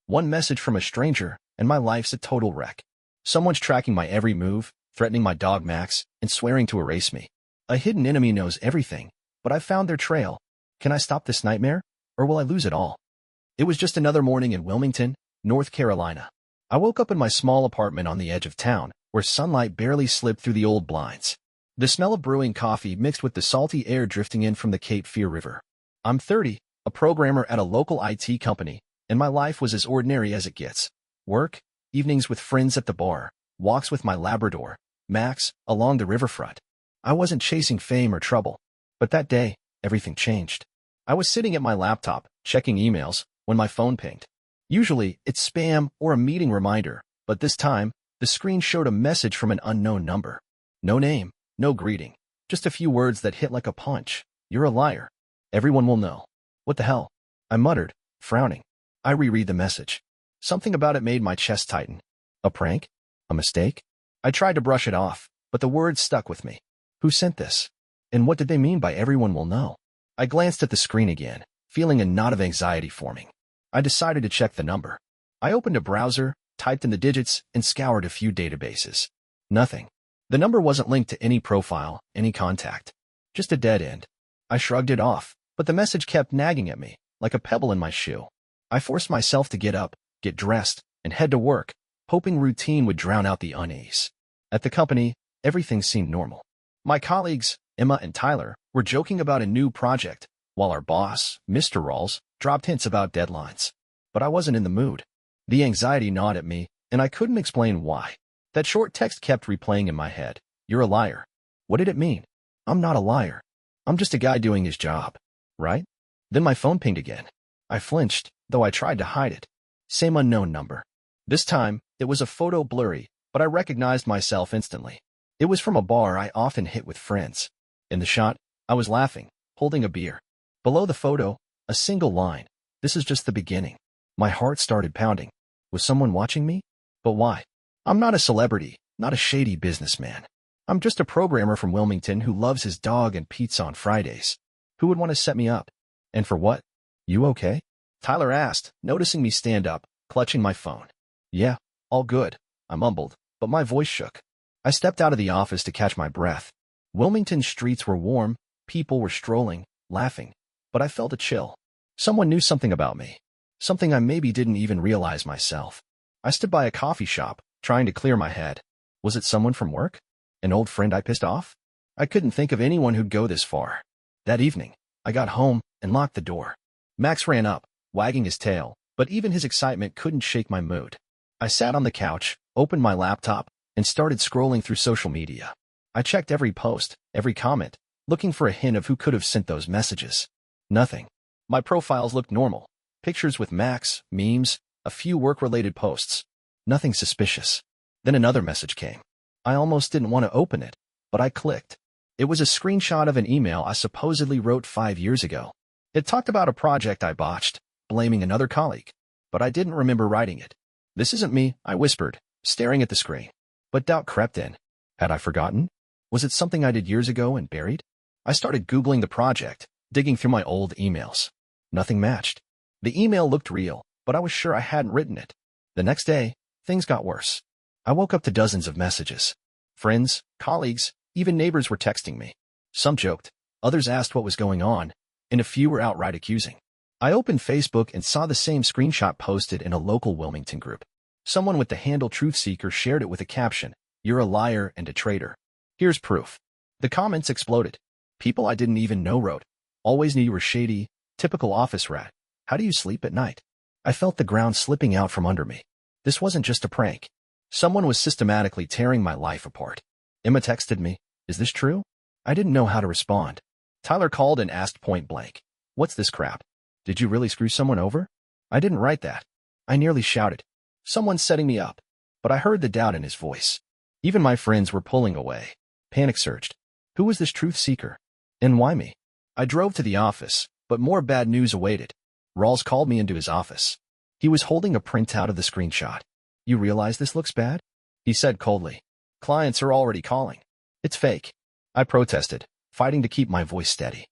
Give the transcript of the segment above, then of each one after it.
One message from a stranger, and my life's a total wreck. Someone's tracking my every move, threatening my dog Max, and swearing to erase me. A hidden enemy knows everything, but I've found their trail. Can I stop this nightmare, or will I lose it all? It was just another morning in Wilmington, North Carolina. I woke up in my small apartment on the edge of town, where sunlight barely slipped through the old blinds. The smell of brewing coffee mixed with the salty air drifting in from the Cape Fear River. I'm 30, a programmer at a local IT company, and my life was as ordinary as it gets. Work, evenings with friends at the bar, walks with my Labrador, Max, along the riverfront. I wasn't chasing fame or trouble. But that day, everything changed. I was sitting at my laptop, checking emails, when my phone pinged. Usually, it's spam or a meeting reminder, but this time, the screen showed a message from an unknown number. No name, no greeting, just a few words that hit like a punch. You're a liar. Everyone will know. What the hell? I muttered, frowning. I reread the message. Something about it made my chest tighten. A prank? A mistake? I tried to brush it off, but the words stuck with me. Who sent this? And what did they mean by everyone will know? I glanced at the screen again, feeling a knot of anxiety forming. I decided to check the number. I opened a browser, typed in the digits, and scoured a few databases. Nothing. The number wasn't linked to any profile, any contact. Just a dead end. I shrugged it off, but the message kept nagging at me, like a pebble in my shoe. I forced myself to get up, get dressed, and head to work, hoping routine would drown out the unease. At the company, everything seemed normal. My colleagues, Emma and Tyler, were joking about a new project, while our boss, Mr. Rawls, dropped hints about deadlines. But I wasn't in the mood. The anxiety gnawed at me, and I couldn't explain why. That short text kept replaying in my head. You're a liar. What did it mean? I'm not a liar. I'm just a guy doing his job. Right? Then my phone pinged again. I flinched, though I tried to hide it. Same unknown number. This time, it was a photo blurry, but I recognized myself instantly. It was from a bar I often hit with friends. In the shot, I was laughing, holding a beer. Below the photo, a single line. This is just the beginning. My heart started pounding. Was someone watching me? But why? I'm not a celebrity, not a shady businessman. I'm just a programmer from Wilmington who loves his dog and pizza on Fridays. Who would want to set me up? And for what? You okay? Tyler asked, noticing me stand up, clutching my phone. Yeah, all good, I mumbled, but my voice shook. I stepped out of the office to catch my breath. Wilmington's streets were warm, people were strolling, laughing, but I felt a chill. Someone knew something about me, something I maybe didn't even realize myself. I stood by a coffee shop, trying to clear my head. Was it someone from work? An old friend I pissed off? I couldn't think of anyone who'd go this far. That evening, I got home and locked the door. Max ran up, wagging his tail, but even his excitement couldn't shake my mood. I sat on the couch, opened my laptop, and started scrolling through social media. I checked every post, every comment, looking for a hint of who could have sent those messages. Nothing. My profiles looked normal. Pictures with Max, memes, a few work-related posts. Nothing suspicious. Then another message came. I almost didn't want to open it, but I clicked. It was a screenshot of an email I supposedly wrote 5 years ago. It talked about a project I botched, blaming another colleague. But I didn't remember writing it. This isn't me, I whispered, staring at the screen. But doubt crept in. Had I forgotten? Was it something I did years ago and buried? I started Googling the project, digging through my old emails. Nothing matched. The email looked real, but I was sure I hadn't written it. The next day, things got worse. I woke up to dozens of messages. Friends, colleagues, even neighbors were texting me. Some joked, others asked what was going on, and a few were outright accusing. I opened Facebook and saw the same screenshot posted in a local Wilmington group. Someone with the handle Truthseeker shared it with a caption, "You're a liar and a traitor. Here's proof." The comments exploded. People I didn't even know wrote, "Always knew you were shady, typical office rat. How do you sleep at night?" I felt the ground slipping out from under me. This wasn't just a prank. Someone was systematically tearing my life apart. Emma texted me, "Is this true?" I didn't know how to respond. Tyler called and asked point blank, "What's this crap? Did you really screw someone over?" I didn't write that. I nearly shouted, "Someone's setting me up." But I heard the doubt in his voice. Even my friends were pulling away. Panic surged. Who was this truth seeker? And why me? I drove to the office, but more bad news awaited. Rawls called me into his office. He was holding a printout of the screenshot. "You realize this looks bad?" he said coldly. "Clients are already calling. It's fake." I protested, fighting to keep my voice steady.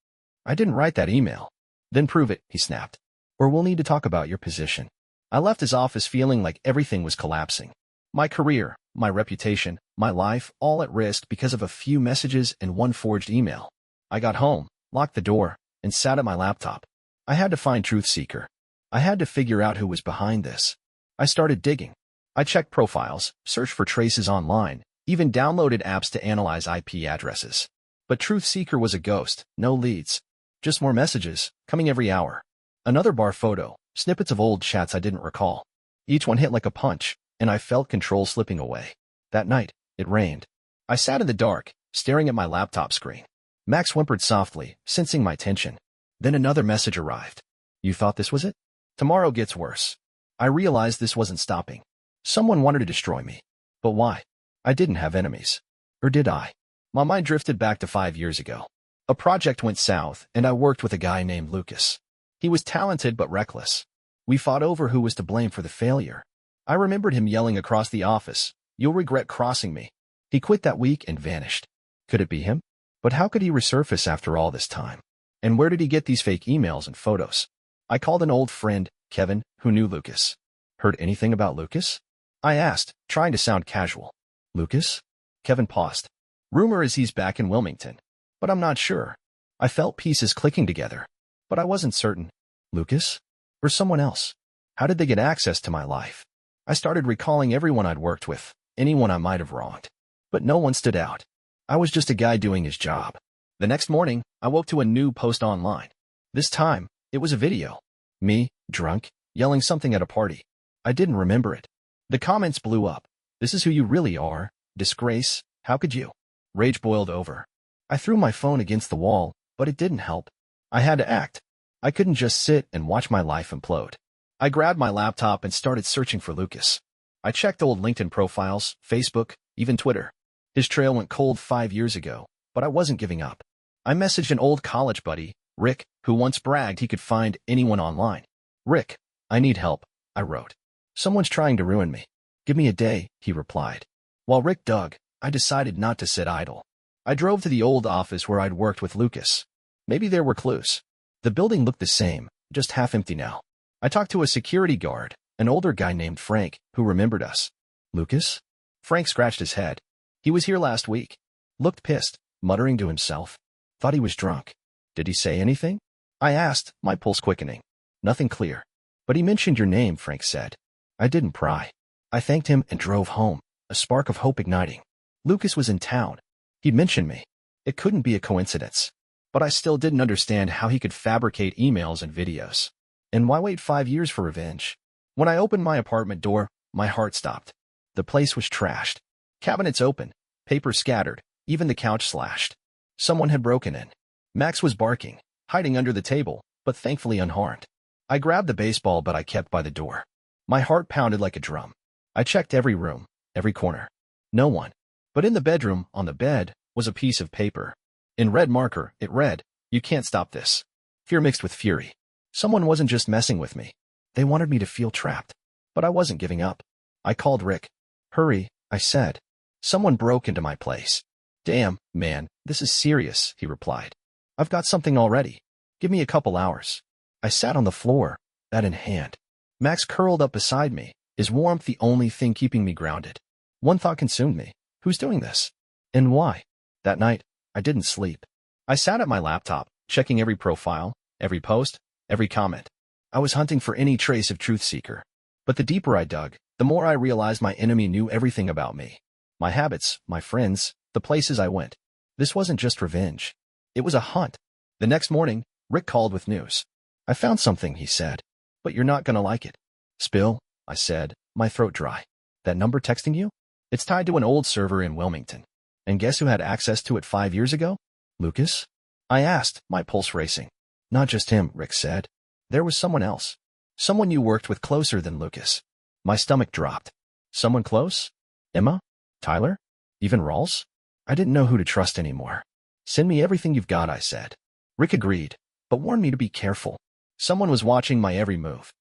"I didn't write that email." "Then prove it," he snapped. "Or we'll need to talk about your position." I left his office feeling like everything was collapsing. My career, my reputation, my life, all at risk because of a few messages and one forged email. I got home, locked the door, and sat at my laptop. I had to find Truth Seeker. I had to figure out who was behind this. I started digging. I checked profiles, searched for traces online, even downloaded apps to analyze IP addresses. But Truth Seeker was a ghost, no leads. Just more messages, coming every hour. Another bar photo, snippets of old chats I didn't recall. Each one hit like a punch, and I felt control slipping away. That night, it rained. I sat in the dark, staring at my laptop screen. Max whimpered softly, sensing my tension. Then another message arrived. You thought this was it? Tomorrow gets worse. I realized this wasn't stopping. Someone wanted to destroy me. But why? I didn't have enemies. Or did I? My mind drifted back to 5 years ago. A project went south, and I worked with a guy named Lucas. He was talented but reckless. We fought over who was to blame for the failure. I remembered him yelling across the office, "You'll regret crossing me." He quit that week and vanished. Could it be him? But how could he resurface after all this time? And where did he get these fake emails and photos? I called an old friend, Kevin, who knew Lucas. Heard anything about Lucas? I asked, trying to sound casual. Lucas? Kevin paused. Rumor is he's back in Wilmington, but I'm not sure. I felt pieces clicking together, but I wasn't certain. Lucas? Or someone else? How did they get access to my life? I started recalling everyone I'd worked with, anyone I might have wronged. But no one stood out. I was just a guy doing his job. The next morning, I woke to a new post online. This time, it was a video. Me, drunk, yelling something at a party. I didn't remember it. The comments blew up. This is who you really are. Disgrace. How could you? Rage boiled over. I threw my phone against the wall, but it didn't help. I had to act. I couldn't just sit and watch my life implode. I grabbed my laptop and started searching for Lucas. I checked old LinkedIn profiles, Facebook, even Twitter. His trail went cold 5 years ago, but I wasn't giving up. I messaged an old college buddy, Rick, who once bragged he could find anyone online. Rick, I need help, I wrote. Someone's trying to ruin me. Give me a day, he replied. While Rick dug, I decided not to sit idle. I drove to the old office where I'd worked with Lucas. Maybe there were clues. The building looked the same, just half empty now. I talked to a security guard, an older guy named Frank, who remembered us. Lucas? Frank scratched his head. He was here last week. Looked pissed, muttering to himself. Thought he was drunk. Did he say anything? I asked, my pulse quickening. Nothing clear. But he mentioned your name, Frank said. I didn't pry. I thanked him and drove home, a spark of hope igniting. Lucas was in town. He'd mentioned me. It couldn't be a coincidence. But I still didn't understand how he could fabricate emails and videos. And why wait 5 years for revenge? When I opened my apartment door, my heart stopped. The place was trashed. Cabinets open, papers scattered, even the couch slashed. Someone had broken in. Max was barking, hiding under the table, but thankfully unharmed. I grabbed the baseball, but I kept by the door. My heart pounded like a drum. I checked every room, every corner. No one. But in the bedroom, on the bed, was a piece of paper. In red marker, it read, "You can't stop this." Fear mixed with fury. Someone wasn't just messing with me. They wanted me to feel trapped. But I wasn't giving up. I called Rick. Hurry, I said. Someone broke into my place. Damn, man, this is serious, he replied. I've got something already. Give me a couple hours. I sat on the floor, bat in hand. Max curled up beside me, his warmth the only thing keeping me grounded. One thought consumed me. Who's doing this? And why? That night, I didn't sleep. I sat at my laptop, checking every profile, every post, every comment. I was hunting for any trace of Truth Seeker. But the deeper I dug, the more I realized my enemy knew everything about me. My habits, my friends, the places I went. This wasn't just revenge. It was a hunt. The next morning, Rick called with news. I found something, he said. But you're not gonna like it. Spill, I said, my throat dry. That number texting you? It's tied to an old server in Wilmington. And guess who had access to it 5 years ago? Lucas? I asked, my pulse racing. Not just him, Rick said. There was someone else. Someone you worked with closer than Lucas. My stomach dropped. Someone close? Emma? Tyler? Even Rawls? I didn't know who to trust anymore. Send me everything you've got, I said. Rick agreed, but warned me to be careful. Someone was watching my every move.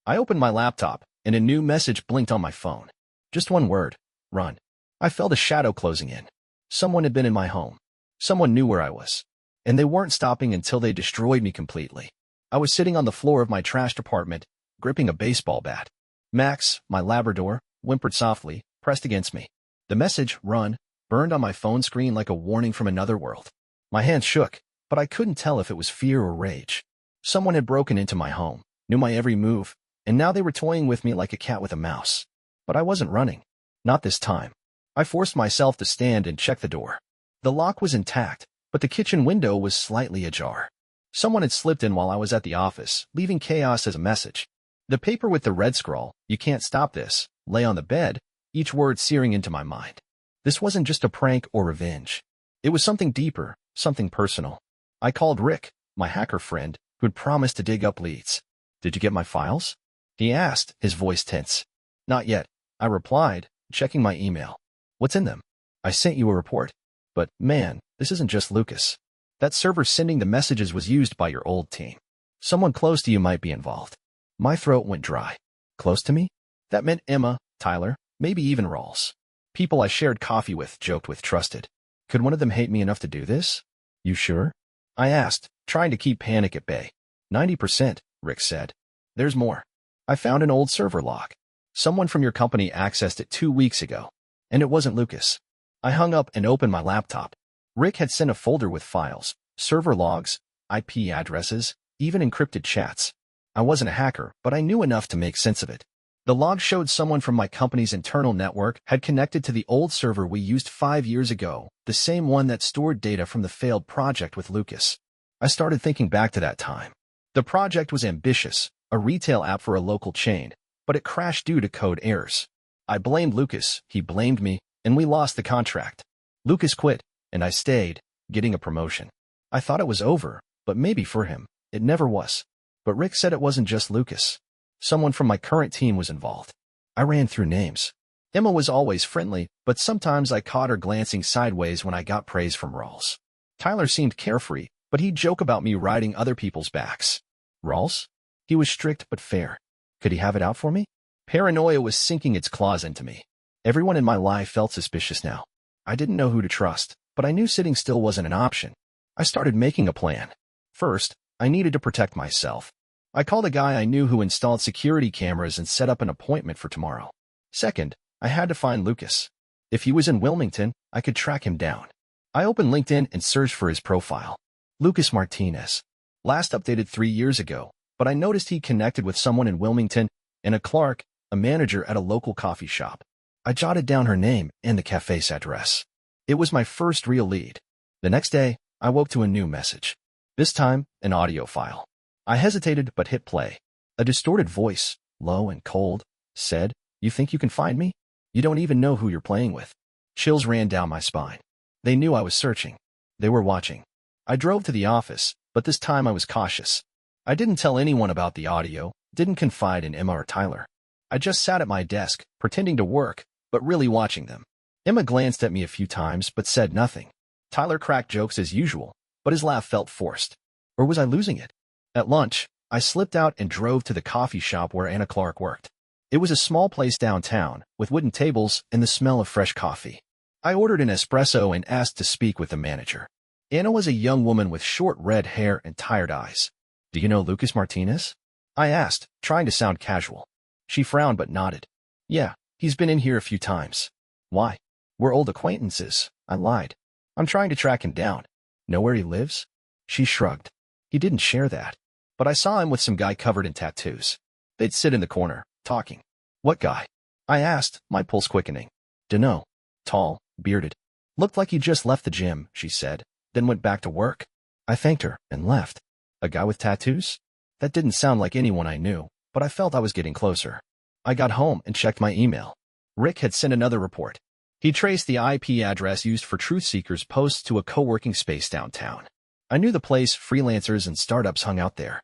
I opened my laptop, and a new message blinked on my phone. Just one word. Run. I felt a shadow closing in. Someone had been in my home. Someone knew where I was. And they weren't stopping until they destroyed me completely. I was sitting on the floor of my trashed apartment, gripping a baseball bat. Max, my Labrador, whimpered softly, pressed against me. The message, "Run," burned on my phone screen like a warning from another world. My hands shook, but I couldn't tell if it was fear or rage. Someone had broken into my home, knew my every move, and now they were toying with me like a cat with a mouse. But I wasn't running. Not this time. I forced myself to stand and check the door. The lock was intact, but the kitchen window was slightly ajar. Someone had slipped in while I was at the office, leaving chaos as a message. The paper with the red scrawl, "You can't stop this," lay on the bed, each word searing into my mind. This wasn't just a prank or revenge. It was something deeper, something personal. I called Rick, my hacker friend, who had promised to dig up leads. "Did you get my files?" he asked, his voice tense. "Not yet," I replied, checking my email. "What's in them?" "I sent you a report. But, man, this isn't just Lucas. That server sending the messages was used by your old team. Someone close to you might be involved." My throat went dry. Close to me? That meant Emma, Tyler, maybe even Rawls. People I shared coffee with, joked with, trusted. Could one of them hate me enough to do this? "You sure?" I asked, trying to keep panic at bay. 90%, Rick said. "There's more. I found an old server log. Someone from your company accessed it 2 weeks ago. And it wasn't Lucas." I hung up and opened my laptop. Rick had sent a folder with files, server logs, IP addresses, even encrypted chats. I wasn't a hacker, but I knew enough to make sense of it. The log showed someone from my company's internal network had connected to the old server we used 5 years ago, the same one that stored data from the failed project with Lucas. I started thinking back to that time. The project was ambitious, a retail app for a local chain, but it crashed due to code errors. I blamed Lucas, he blamed me, and we lost the contract. Lucas quit, and I stayed, getting a promotion. I thought it was over, but maybe for him, it never was. But Rick said it wasn't just Lucas. Someone from my current team was involved. I ran through names. Emma was always friendly, but sometimes I caught her glancing sideways when I got praise from Rawls. Tyler seemed carefree, but he'd joke about me riding other people's backs. Rawls? He was strict but fair. Could he have it out for me? Paranoia was sinking its claws into me. Everyone in my life felt suspicious now. I didn't know who to trust, but I knew sitting still wasn't an option. I started making a plan. First, I needed to protect myself. I called a guy I knew who installed security cameras and set up an appointment for tomorrow. Second, I had to find Lucas. If he was in Wilmington, I could track him down. I opened LinkedIn and searched for his profile. Lucas Martinez. Last updated 3 years ago, but I noticed he connected with someone in Wilmington and a Clark, a manager at a local coffee shop. I jotted down her name and the cafe's address. It was my first real lead. The next day, I woke to a new message. This time, an audio file. I hesitated but hit play. A distorted voice, low and cold, said, "You think you can find me? You don't even know who you're playing with." Chills ran down my spine. They knew I was searching. They were watching. I drove to the office, but this time I was cautious. I didn't tell anyone about the audio, didn't confide in Emma or Tyler. I just sat at my desk, pretending to work, but really watching them. Emma glanced at me a few times but said nothing. Tyler cracked jokes as usual, but his laugh felt forced. Or was I losing it? At lunch, I slipped out and drove to the coffee shop where Anna Clark worked. It was a small place downtown, with wooden tables and the smell of fresh coffee. I ordered an espresso and asked to speak with the manager. Anna was a young woman with short red hair and tired eyes. "Do you know Lucas Martinez?" I asked, trying to sound casual. She frowned but nodded. "Yeah, he's been in here a few times." "Why?" "We're old acquaintances," I lied. "I'm trying to track him down." "Know where he lives?" She shrugged. "He didn't share that. But I saw him with some guy covered in tattoos. They'd sit in the corner, talking." "What guy?" I asked, my pulse quickening. "Dunno. Tall, bearded. Looked like he just left the gym," she said, then went back to work. I thanked her and left. A guy with tattoos? That didn't sound like anyone I knew, but I felt I was getting closer. I got home and checked my email. Rick had sent another report. He traced the IP address used for Truth Seekers posts to a co-working space downtown. I knew the place, freelancers and startups hung out there.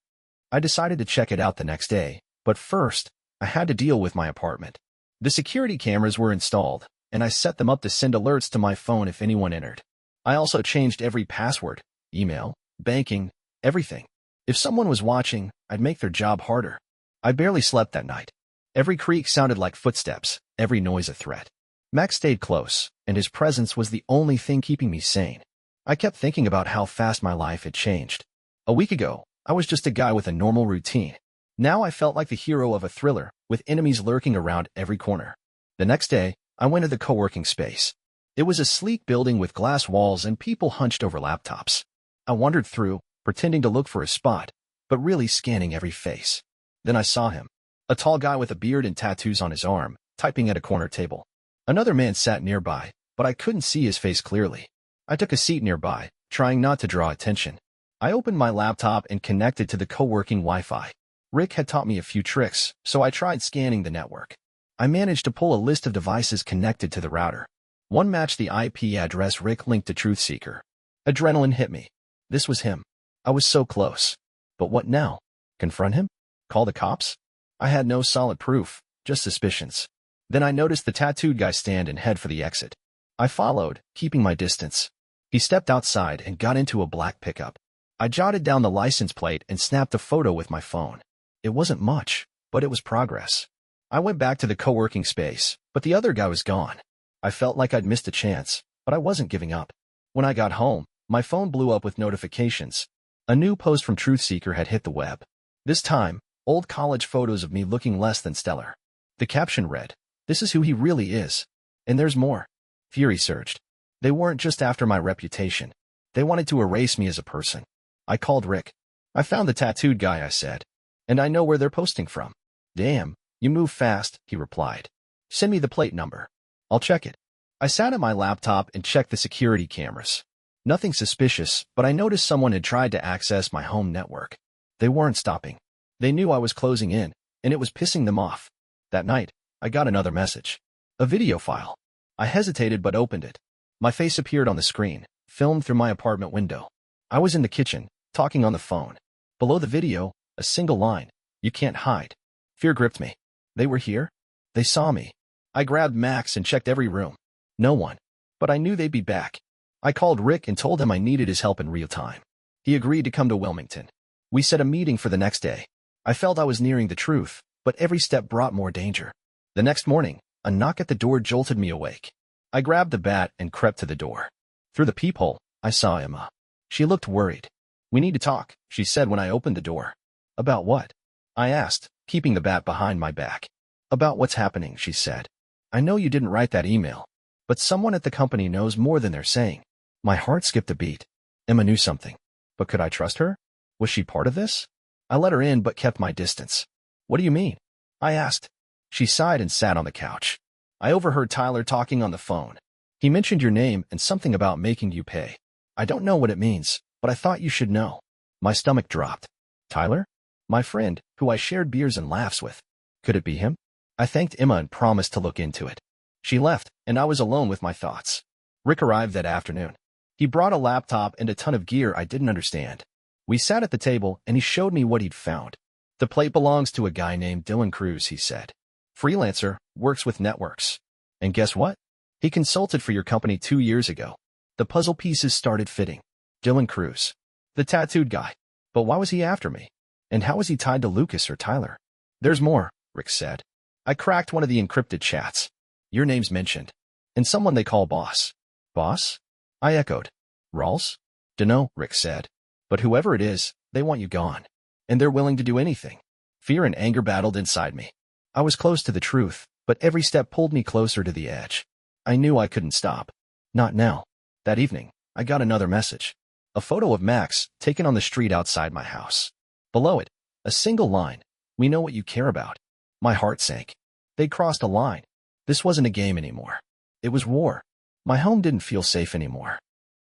I decided to check it out the next day, but first, I had to deal with my apartment. The security cameras were installed, and I set them up to send alerts to my phone if anyone entered. I also changed every password, email, banking, everything. If someone was watching, I'd make their job harder. I barely slept that night. Every creak sounded like footsteps, every noise a threat. Max stayed close, and his presence was the only thing keeping me sane. I kept thinking about how fast my life had changed. A week ago, I was just a guy with a normal routine. Now I felt like the hero of a thriller, with enemies lurking around every corner. The next day, I went to the co-working space. It was a sleek building with glass walls and people hunched over laptops. I wandered through, pretending to look for a spot, but really scanning every face. Then I saw him. A tall guy with a beard and tattoos on his arm, typing at a corner table. Another man sat nearby, but I couldn't see his face clearly. I took a seat nearby, trying not to draw attention. I opened my laptop and connected to the co-working Wi-Fi. Rick had taught me a few tricks, so I tried scanning the network. I managed to pull a list of devices connected to the router. One matched the IP address Rick linked to TruthSeeker. Adrenaline hit me. This was him. I was so close. But what now? Confront him? Call the cops? I had no solid proof, just suspicions. Then I noticed the tattooed guy stand and head for the exit. I followed, keeping my distance. He stepped outside and got into a black pickup. I jotted down the license plate and snapped a photo with my phone. It wasn't much, but it was progress. I went back to the co-working space, but the other guy was gone. I felt like I'd missed a chance, but I wasn't giving up. When I got home, my phone blew up with notifications. A new post from TruthSeeker had hit the web. This time, old college photos of me looking less than stellar. The caption read, "This is who he really is. And there's more." Fury surged. They weren't just after my reputation. They wanted to erase me as a person. I called Rick. "I found the tattooed guy," I said. "And I know where they're posting from." "Damn, you move fast," he replied. "Send me the plate number. I'll check it." I sat at my laptop and checked the security cameras. Nothing suspicious, but I noticed someone had tried to access my home network. They weren't stopping. They knew I was closing in, and it was pissing them off. That night, I got another message. A video file. I hesitated but opened it. My face appeared on the screen, filmed through my apartment window. I was in the kitchen, talking on the phone. Below the video, a single line. "You can't hide." Fear gripped me. They were here? They saw me. I grabbed Max and checked every room. No one. But I knew they'd be back. I called Rick and told him I needed his help in real time. He agreed to come to Wilmington. We set a meeting for the next day. I felt I was nearing the truth, but every step brought more danger. The next morning, a knock at the door jolted me awake. I grabbed the bat and crept to the door. Through the peephole, I saw Emma. She looked worried. "We need to talk," she said when I opened the door. "About what?" I asked, keeping the bat behind my back. "About what's happening," she said. "I know you didn't write that email, but someone at the company knows more than they're saying." My heart skipped a beat. Emma knew something. But could I trust her? Was she part of this? I let her in but kept my distance. "What do you mean?" I asked. She sighed and sat on the couch. "I overheard Tyler talking on the phone. He mentioned your name and something about making you pay. I don't know what it means, but I thought you should know." My stomach dropped. Tyler? My friend, who I shared beers and laughs with. Could it be him? I thanked Emma and promised to look into it. She left, and I was alone with my thoughts. Rick arrived that afternoon. He brought a laptop and a ton of gear I didn't understand. We sat at the table, and he showed me what he'd found. "The plate belongs to a guy named Dylan Cruz," he said. "Freelancer, works with networks. And guess what? He consulted for your company 2 years ago." The puzzle pieces started fitting. Dylan Cruz. The tattooed guy. But why was he after me? And how was he tied to Lucas or Tyler? "There's more," Rick said. I cracked one of the encrypted chats. "Your name's mentioned. And someone they call Boss." "Boss?" I echoed. "Rawls?" "Dunno," Rick said. "But whoever it is, they want you gone. And they're willing to do anything." Fear and anger battled inside me. I was close to the truth, but every step pulled me closer to the edge. I knew I couldn't stop. Not now. That evening, I got another message. A photo of Max, taken on the street outside my house. Below it, a single line. "We know what you care about." My heart sank. They'd crossed a line. This wasn't a game anymore. It was war. My home didn't feel safe anymore.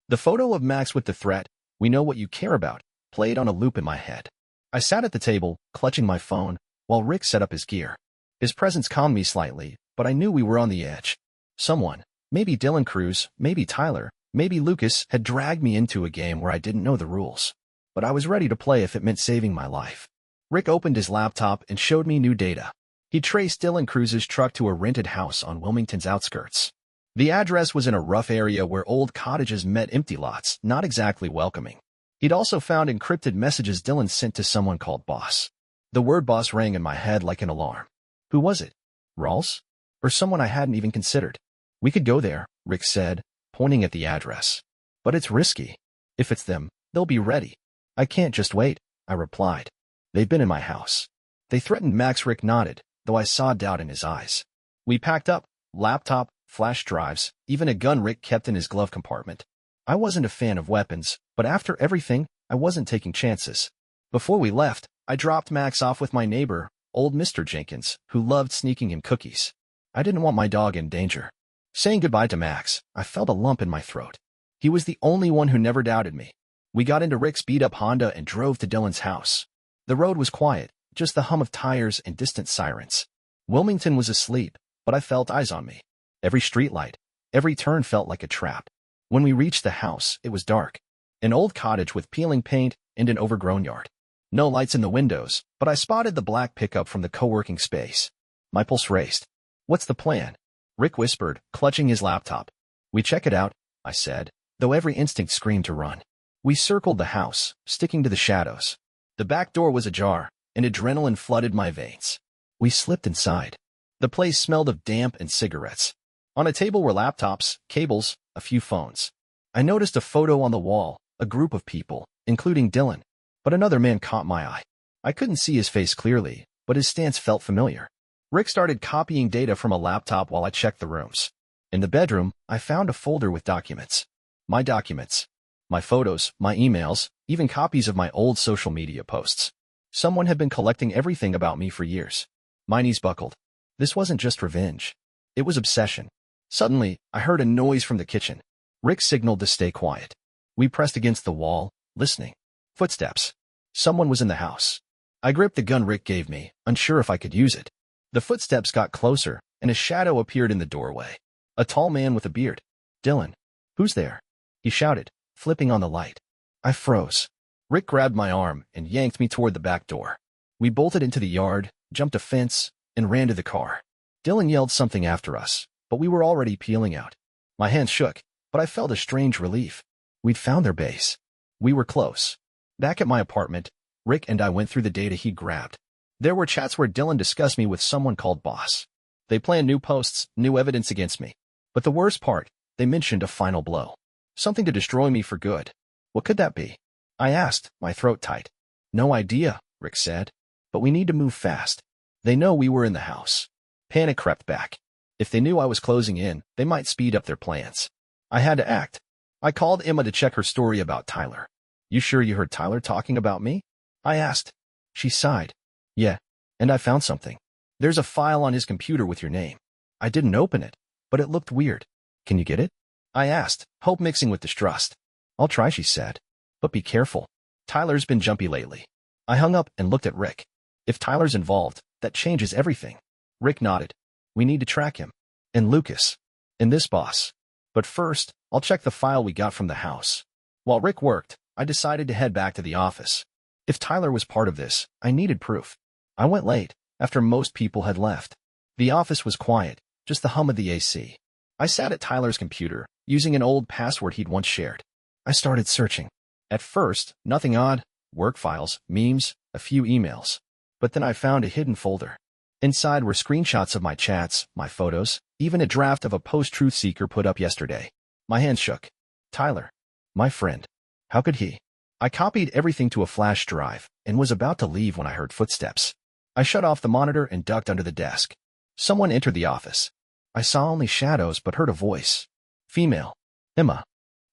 The photo of Max with the threat, "We know what you care about," played on a loop in my head. I sat at the table, clutching my phone, while Rick set up his gear. His presence calmed me slightly, but I knew we were on the edge. Someone, maybe Dylan Cruz, maybe Tyler, maybe Lucas, had dragged me into a game where I didn't know the rules. But I was ready to play if it meant saving my life. Rick opened his laptop and showed me new data. He traced Dylan Cruz's truck to a rented house on Wilmington's outskirts. The address was in a rough area where old cottages met empty lots, not exactly welcoming. He'd also found encrypted messages Dylan sent to someone called Boss. The word Boss rang in my head like an alarm. Who was it? Rawls? Or someone I hadn't even considered? "We could go there," Rick said, pointing at the address. "But it's risky. If it's them, they'll be ready." "I can't just wait," I replied. "They've been in my house. They threatened Max. Rick nodded, though I saw doubt in his eyes. We packed up, laptop, flash drives, even a gun Rick kept in his glove compartment. I wasn't a fan of weapons, but after everything, I wasn't taking chances. Before we left, I dropped Max off with my neighbor, old Mr. Jenkins, who loved sneaking him cookies. I didn't want my dog in danger. Saying goodbye to Max, I felt a lump in my throat. He was the only one who never doubted me. We got into Rick's beat-up Honda and drove to Dylan's house. The road was quiet, just the hum of tires and distant sirens. Wilmington was asleep, but I felt eyes on me. Every streetlight, every turn felt like a trap. When we reached the house, it was dark. An old cottage with peeling paint and an overgrown yard. No lights in the windows, but I spotted the black pickup from the co-working space. My pulse raced. "What's the plan?" Rick whispered, clutching his laptop. "We check it out," I said, though every instinct screamed to run. We circled the house, sticking to the shadows. The back door was ajar, and adrenaline flooded my veins. We slipped inside. The place smelled of damp and cigarettes. On a table were laptops, cables, a few phones. I noticed a photo on the wall, a group of people, including Dylan. But another man caught my eye. I couldn't see his face clearly, but his stance felt familiar. Rick started copying data from a laptop while I checked the rooms. In the bedroom, I found a folder with documents. My documents. My photos, my emails, even copies of my old social media posts. Someone had been collecting everything about me for years. My knees buckled. This wasn't just revenge. It was obsession. Suddenly, I heard a noise from the kitchen. Rick signaled to stay quiet. We pressed against the wall, listening. Footsteps. Someone was in the house. I gripped the gun Rick gave me, unsure if I could use it. The footsteps got closer, and a shadow appeared in the doorway. A tall man with a beard. "Dylan. Who's there?" he shouted, flipping on the light. I froze. Rick grabbed my arm and yanked me toward the back door. We bolted into the yard, jumped a fence, and ran to the car. Dylan yelled something after us, but we were already peeling out. My hands shook, but I felt a strange relief. We'd found their base. We were close. Back at my apartment, Rick and I went through the data he'd grabbed. There were chats where Dylan discussed me with someone called Boss. They planned new posts, new evidence against me. But the worst part, they mentioned a final blow. Something to destroy me for good. What could that be? I asked, my throat tight. "No idea," Rick said. "But we need to move fast. They know we were in the house." Panic crept back. If they knew I was closing in, they might speed up their plans. I had to act. I called Emma to check her story about Tyler. "You sure you heard Tyler talking about me?" I asked. She sighed. "Yeah, and I found something. There's a file on his computer with your name. I didn't open it, but it looked weird. Can you get it?" I asked, hope mixing with distrust. "I'll try," she said. "But be careful. Tyler's been jumpy lately." I hung up and looked at Rick. If Tyler's involved, that changes everything. Rick nodded. "We need to track him. And Lucas. And this boss. But first, I'll check the file we got from the house." While Rick worked, I decided to head back to the office. If Tyler was part of this, I needed proof. I went late, after most people had left. The office was quiet, just the hum of the AC. I sat at Tyler's computer, using an old password he'd once shared. I started searching. At first, nothing odd, work files, memes, a few emails. But then I found a hidden folder. Inside were screenshots of my chats, my photos, even a draft of a post Truth Seeker put up yesterday. My hands shook. Tyler. My friend. How could he? I copied everything to a flash drive and was about to leave when I heard footsteps. I shut off the monitor and ducked under the desk. Someone entered the office. I saw only shadows but heard a voice. Female. Emma.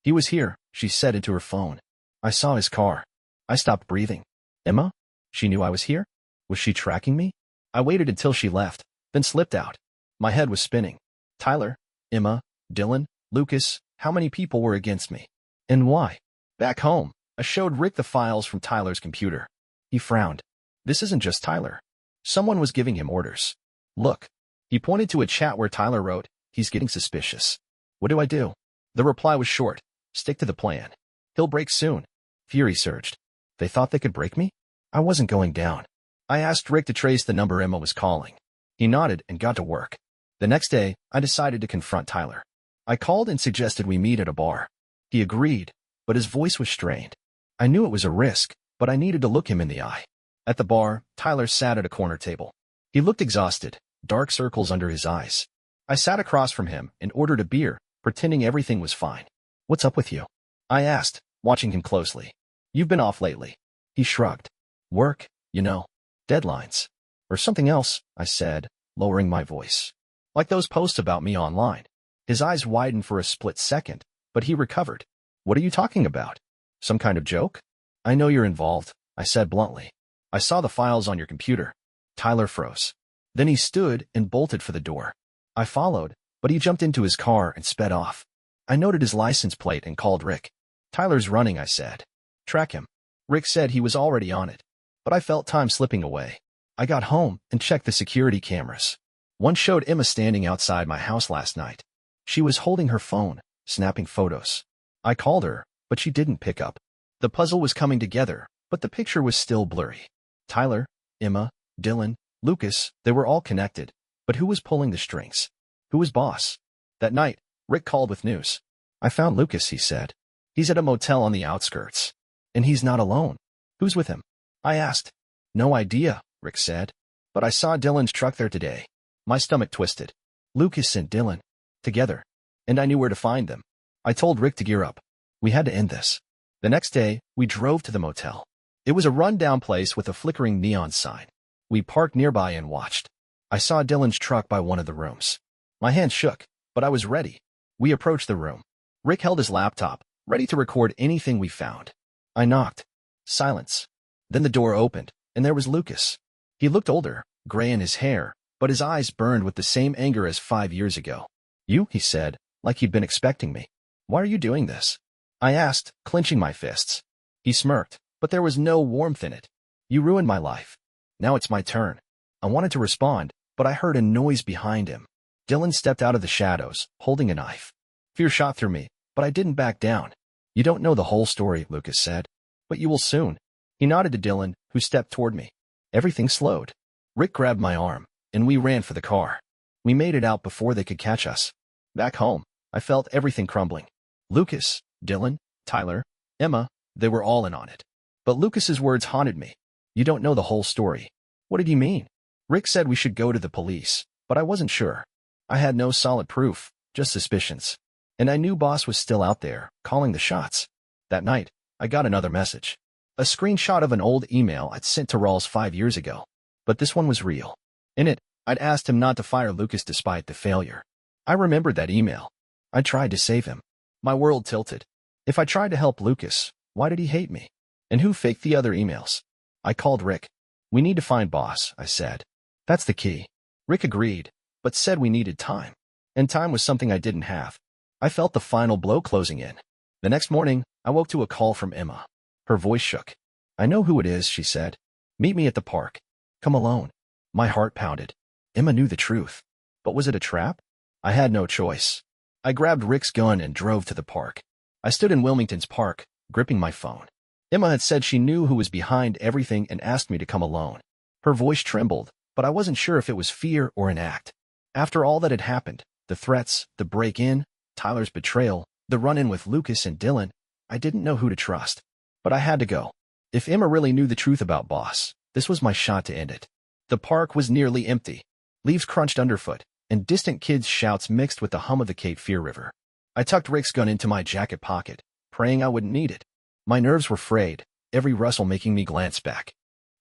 "He was here," she said into her phone. I saw his car. I stopped breathing. Emma? She knew I was here? Was she tracking me? I waited until she left, then slipped out. My head was spinning. Tyler, Emma, Dylan, Lucas, how many people were against me? And why? Back home, I showed Rick the files from Tyler's computer. He frowned. This isn't just Tyler. Someone was giving him orders. Look. He pointed to a chat where Tyler wrote, "He's getting suspicious. What do I do?" The reply was short. Stick to the plan. He'll break soon. Fury surged. They thought they could break me? I wasn't going down. I asked Rick to trace the number Emma was calling. He nodded and got to work. The next day, I decided to confront Tyler. I called and suggested we meet at a bar. He agreed, but his voice was strained. I knew it was a risk, but I needed to look him in the eye. At the bar, Tyler sat at a corner table. He looked exhausted, dark circles under his eyes. I sat across from him and ordered a beer, pretending everything was fine. What's up with you? I asked, watching him closely. You've been off lately. He shrugged. Work, you know. Deadlines. Or something else, I said, lowering my voice. Like those posts about me online. His eyes widened for a split second, but he recovered. What are you talking about? Some kind of joke? I know you're involved, I said bluntly. I saw the files on your computer. Tyler froze. Then he stood and bolted for the door. I followed, but he jumped into his car and sped off. I noted his license plate and called Rick. Tyler's running, I said. Track him. Rick said he was already on it, but I felt time slipping away. I got home and checked the security cameras. One showed Emma standing outside my house last night. She was holding her phone, snapping photos. I called her, but she didn't pick up. The puzzle was coming together, but the picture was still blurry. Tyler, Emma, Dylan, Lucas, they were all connected. But who was pulling the strings? Who was boss? That night, Rick called with news. I found Lucas, he said. He's at a motel on the outskirts. And he's not alone. Who's with him? I asked. No idea, Rick said. But I saw Dylan's truck there today. My stomach twisted. Lucas and Dylan. Together. And I knew where to find them. I told Rick to gear up. We had to end this. The next day, we drove to the motel. It was a run-down place with a flickering neon sign. We parked nearby and watched. I saw Dylan's truck by one of the rooms. My hands shook, but I was ready. We approached the room. Rick held his laptop, ready to record anything we found. I knocked. Silence. Then the door opened, and there was Lucas. He looked older, gray in his hair, but his eyes burned with the same anger as 5 years ago. You, he said, like he'd been expecting me. Why are you doing this? I asked, clenching my fists. He smirked, but there was no warmth in it. You ruined my life. Now it's my turn. I wanted to respond, but I heard a noise behind him. Dylan stepped out of the shadows, holding a knife. Fear shot through me, but I didn't back down. You don't know the whole story, Lucas said. But you will soon. He nodded to Dylan, who stepped toward me. Everything slowed. Rick grabbed my arm, and we ran for the car. We made it out before they could catch us. Back home, I felt everything crumbling. Lucas, Dylan, Tyler, Emma, they were all in on it. But Lucas's words haunted me. You don't know the whole story. What did he mean? Rick said we should go to the police, but I wasn't sure. I had no solid proof, just suspicions. And I knew Boss was still out there, calling the shots. That night, I got another message. A screenshot of an old email I'd sent to Rawls 5 years ago. But this one was real. In it, I'd asked him not to fire Lucas despite the failure. I remembered that email. I tried to save him. My world tilted. If I tried to help Lucas, why did he hate me? And who faked the other emails? I called Rick. We need to find Boss, I said. That's the key. Rick agreed, but said we needed time. And time was something I didn't have. I felt the final blow closing in. The next morning, I woke to a call from Emma. Her voice shook. I know who it is, she said. Meet me at the park. Come alone. My heart pounded. Emma knew the truth. But was it a trap? I had no choice. I grabbed Rick's gun and drove to the park. I stood in Wilmington's park, gripping my phone. Emma had said she knew who was behind everything and asked me to come alone. Her voice trembled, but I wasn't sure if it was fear or an act. After all that had happened, the threats, the break-in, Tyler's betrayal, the run-in with Lucas and Dylan, I didn't know who to trust. But I had to go. If Emma really knew the truth about Boss, this was my shot to end it. The park was nearly empty. Leaves crunched underfoot, and distant kids' shouts mixed with the hum of the Cape Fear River. I tucked Rick's gun into my jacket pocket, praying I wouldn't need it. My nerves were frayed, every rustle making me glance back.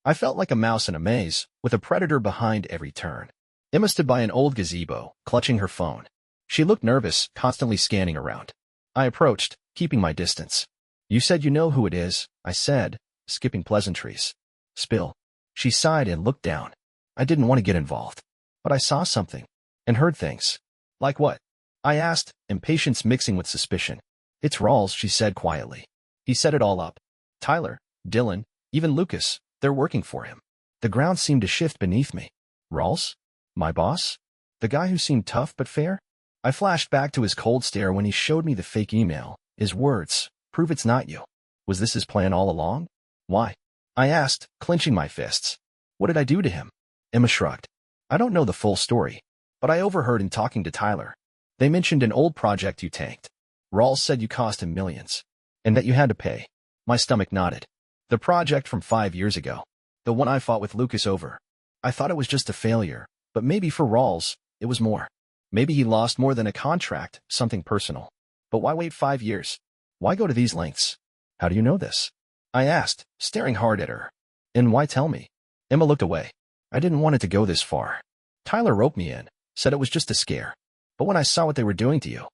I felt like a mouse in a maze, with a predator behind every turn. Emma stood by an old gazebo, clutching her phone. She looked nervous, constantly scanning around. I approached, keeping my distance. You said you know who it is, I said, skipping pleasantries. Spill. She sighed and looked down. I didn't want to get involved. But I saw something. And heard things. Like what? I asked, impatience mixing with suspicion. It's Rawls, she said quietly. He set it all up. Tyler, Dylan, even Lucas, they're working for him. The ground seemed to shift beneath me. Rawls? My boss? The guy who seemed tough but fair? I flashed back to his cold stare when he showed me the fake email. His words, prove it's not you. Was this his plan all along? Why? I asked, clenching my fists. What did I do to him? Emma shrugged. I don't know the full story, but I overheard in talking to Tyler. They mentioned an old project you tanked. Rawls said you cost him millions, and that you had to pay. My stomach nodded. The project from 5 years ago. The one I fought with Lucas over. I thought it was just a failure, but maybe for Rawls, it was more. Maybe he lost more than a contract, something personal. But why wait 5 years? Why go to these lengths? How do you know this? I asked, staring hard at her. And why tell me? Emma looked away. I didn't want it to go this far. Tyler roped me in, said it was just a scare. But when I saw what they were doing to you,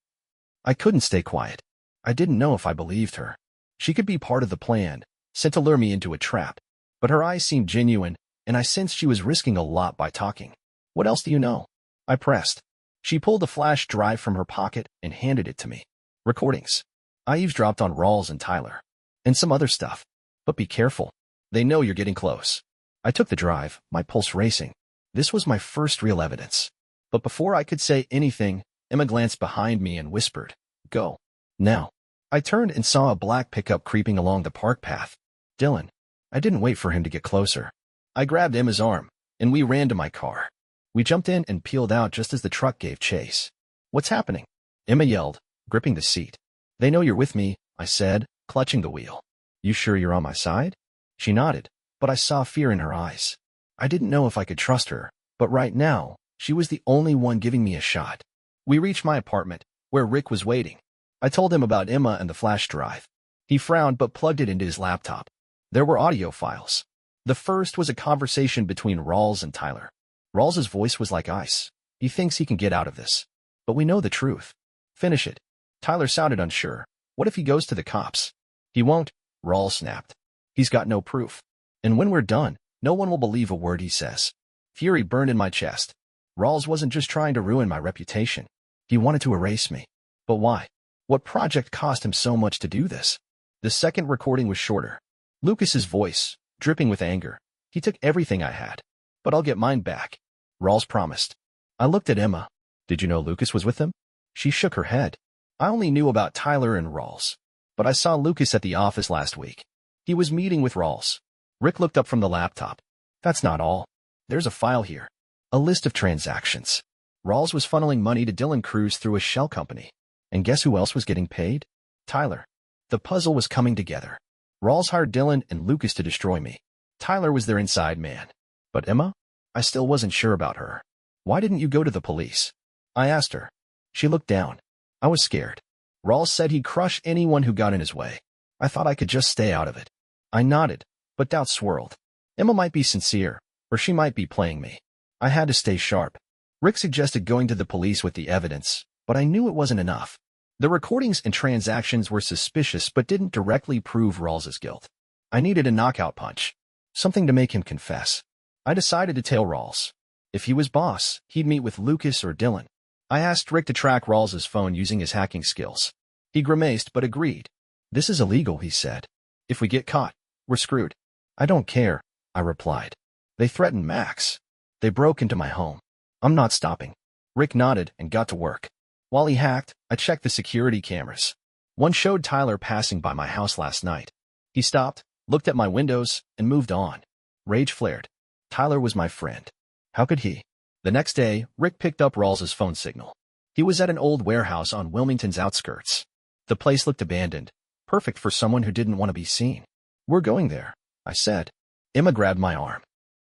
I couldn't stay quiet. I didn't know if I believed her. She could be part of the plan, sent to lure me into a trap. But her eyes seemed genuine, and I sensed she was risking a lot by talking. What else do you know? I pressed. She pulled a flash drive from her pocket and handed it to me. Recordings. I eavesdropped on Rawls and Tyler. And some other stuff. But be careful. They know you're getting close. I took the drive, my pulse racing. This was my first real evidence. But before I could say anything, Emma glanced behind me and whispered, "Go. Now." I turned and saw a black pickup creeping along the park path. Dylan. I didn't wait for him to get closer. I grabbed Emma's arm, and we ran to my car. We jumped in and peeled out just as the truck gave chase. "What's happening?" Emma yelled, gripping the seat. "They know you're with me," I said, clutching the wheel. "You sure you're on my side?" She nodded, but I saw fear in her eyes. I didn't know if I could trust her, but right now, she was the only one giving me a shot. We reached my apartment, where Rick was waiting. I told him about Emma and the flash drive. He frowned but plugged it into his laptop. There were audio files. The first was a conversation between Rawls and Tyler. Rawls's voice was like ice. He thinks he can get out of this. But we know the truth. Finish it. Tyler sounded unsure. What if he goes to the cops? He won't, Rawls snapped. He's got no proof. And when we're done, no one will believe a word he says. Fury burned in my chest. Rawls wasn't just trying to ruin my reputation. He wanted to erase me. But why? What project cost him so much to do this? The second recording was shorter. Lucas's voice, dripping with anger. He took everything I had. But I'll get mine back. Rawls promised. I looked at Emma. Did you know Lucas was with them? She shook her head. I only knew about Tyler and Rawls. But I saw Lucas at the office last week. He was meeting with Rawls. Rick looked up from the laptop. That's not all. There's a file here. A list of transactions. Rawls was funneling money to Dylan Cruz through a shell company. And guess who else was getting paid? Tyler. The puzzle was coming together. Rawls hired Dylan and Lucas to destroy me. Tyler was their inside man. But Emma? I still wasn't sure about her. Why didn't you go to the police? I asked her. She looked down. I was scared. Rawls said he'd crush anyone who got in his way. I thought I could just stay out of it. I nodded, but doubt swirled. Emma might be sincere, or she might be playing me. I had to stay sharp. Rick suggested going to the police with the evidence, but I knew it wasn't enough. The recordings and transactions were suspicious but didn't directly prove Rawls's guilt. I needed a knockout punch. Something to make him confess. I decided to tail Rawls. If he was boss, he'd meet with Lucas or Dylan. I asked Rick to track Rawls's phone using his hacking skills. He grimaced but agreed. This is illegal, he said. If we get caught, we're screwed. I don't care, I replied. They threatened Max. They broke into my home. I'm not stopping. Rick nodded and got to work. While he hacked, I checked the security cameras. One showed Tyler passing by my house last night. He stopped, looked at my windows, and moved on. Rage flared. Tyler was my friend. How could he? The next day, Rick picked up Rawls's phone signal. He was at an old warehouse on Wilmington's outskirts. The place looked abandoned, perfect for someone who didn't want to be seen. We're going there, I said. Emma grabbed my arm.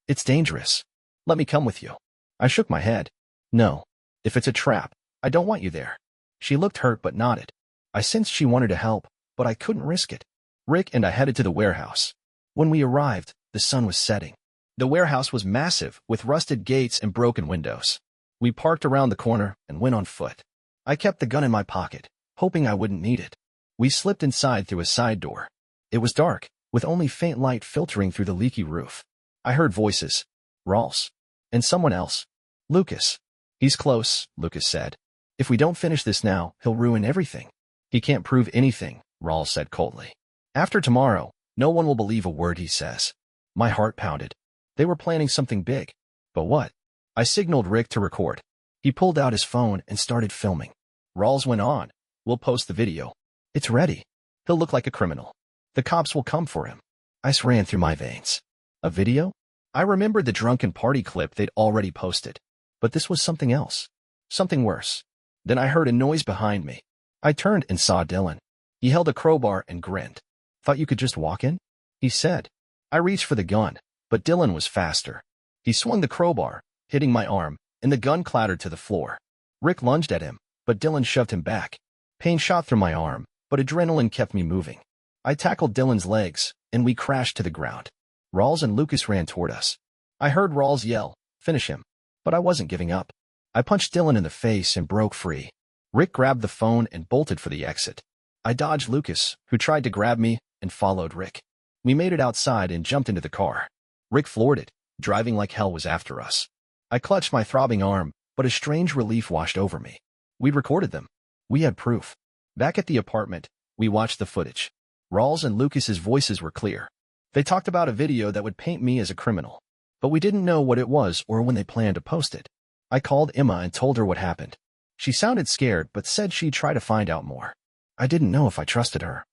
It's dangerous. Let me come with you. I shook my head. No. If it's a trap, I don't want you there. She looked hurt but nodded. I sensed she wanted to help, but I couldn't risk it. Rick and I headed to the warehouse. When we arrived, the sun was setting. The warehouse was massive, with rusted gates and broken windows. We parked around the corner and went on foot. I kept the gun in my pocket, hoping I wouldn't need it. We slipped inside through a side door. It was dark, with only faint light filtering through the leaky roof. I heard voices. Rawls. And someone else. Lucas. He's close, Lucas said. If we don't finish this now, he'll ruin everything. He can't prove anything, Rawls said coldly. After tomorrow, no one will believe a word he says. My heart pounded. They were planning something big. But what? I signaled Rick to record. He pulled out his phone and started filming. Rawls went on. We'll post the video. It's ready. He'll look like a criminal. The cops will come for him. Ice ran through my veins. A video? I remembered the drunken party clip they'd already posted. But this was something else. Something worse. Then I heard a noise behind me. I turned and saw Dylan. He held a crowbar and grinned. Thought you could just walk in? He said. I reached for the gun, but Dylan was faster. He swung the crowbar, hitting my arm, and the gun clattered to the floor. Rick lunged at him, but Dylan shoved him back. Pain shot through my arm, but adrenaline kept me moving. I tackled Dylan's legs, and we crashed to the ground. Rawls and Lucas ran toward us. I heard Rawls yell, "Finish him." But I wasn't giving up. I punched Dylan in the face and broke free. Rick grabbed the phone and bolted for the exit. I dodged Lucas, who tried to grab me, and followed Rick. We made it outside and jumped into the car. Rick floored it, driving like hell was after us. I clutched my throbbing arm, but a strange relief washed over me. We'd recorded them. We had proof. Back at the apartment, we watched the footage. Rawls and Lucas's voices were clear. They talked about a video that would paint me as a criminal. But we didn't know what it was or when they planned to post it. I called Emma and told her what happened. She sounded scared but said she'd try to find out more. I didn't know if I trusted her.